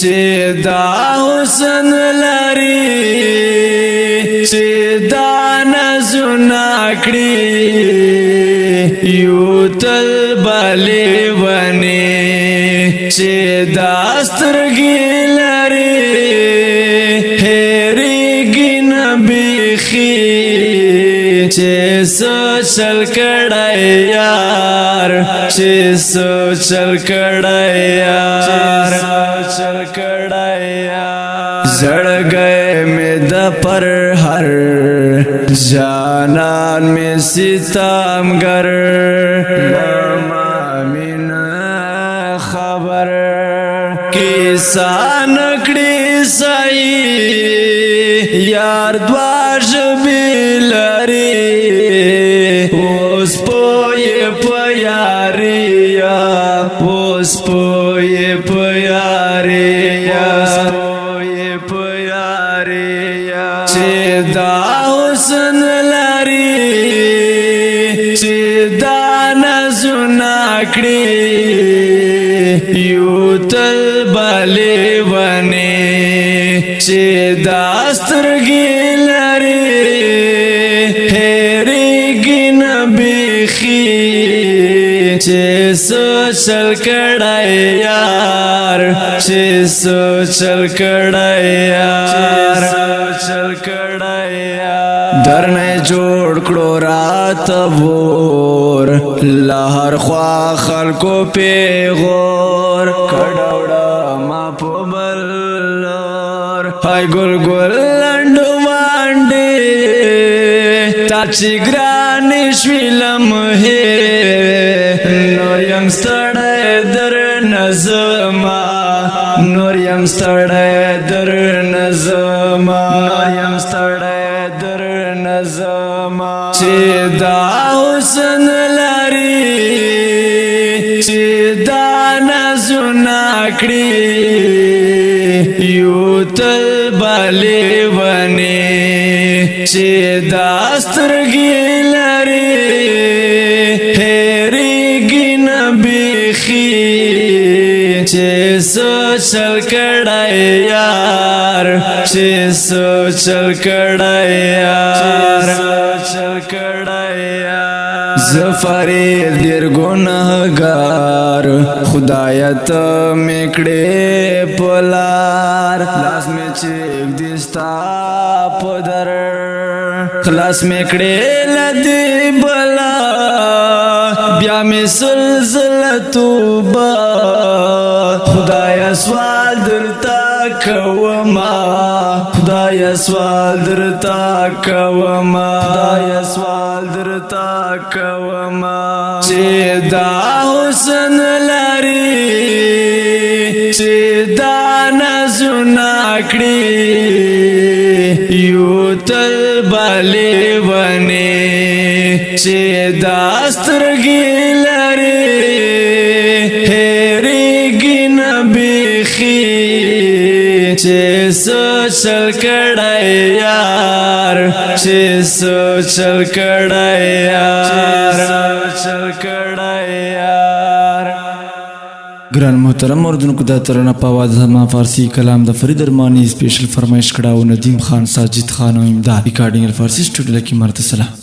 چې دا حسن لري چې دا نازونه کړي یو تل بلې ونې چې دا سترګې لري هېرېږي نه بیخي چې څه چل کړی یار چې څه چل کړی یار زړګی مې د پر هر جانان مې ستمګر لما مینه خبر کیسه نکړي صحیح یار دوه ژبې لري اوس پوی په یاري اوس پوی په یاري چې دا حسن لري چې دا نازونه کړي یو تل بلې ونې چې دا سترګې لري هېرېږي نه بیخي چې څه چل کړی یار چې څه چل کړی یار درنه جوړ کړو رات ور لهر خوا خلکو پیغور کډوړه ما په بلور هاي ګل ګل لنډو باندې تا چې ګرانې شویلم هې نور یم ستړی در نظما نور یم ستړی در نظما چې دا حسن لري چې دا نازونه کړي یو تل بلې ونې چې دا سترګې لري هېرېږي نه بیخي چې څه چل کړی یار چې څه چل کړی یار زفرید دیر گناهگار خدایا ته مې کړې پلار لاس مې چیک دستا پدر خلاص مې کړې لدی بلا بیا مې سلسله توبه خدایا سوال درتا کوما خدایا سوال درتا کوما خدایا سوال درتا کوما چې دا حسن لري چې دا نازونه کړي یو تل بلې ونې چې دا سترګې لري هېرېږي نه بیخي چې څه چل کړی یار چې څه چل کړی یار ګران محترم اوردونکو دا ترانه په आवाज زما فارسی کلام د فرید ارمانی سپیشل فرمایش کړه او ندیم خان ساجد خان او امداد ریکارډینګ فارسی سټوډیو کې مرته سلام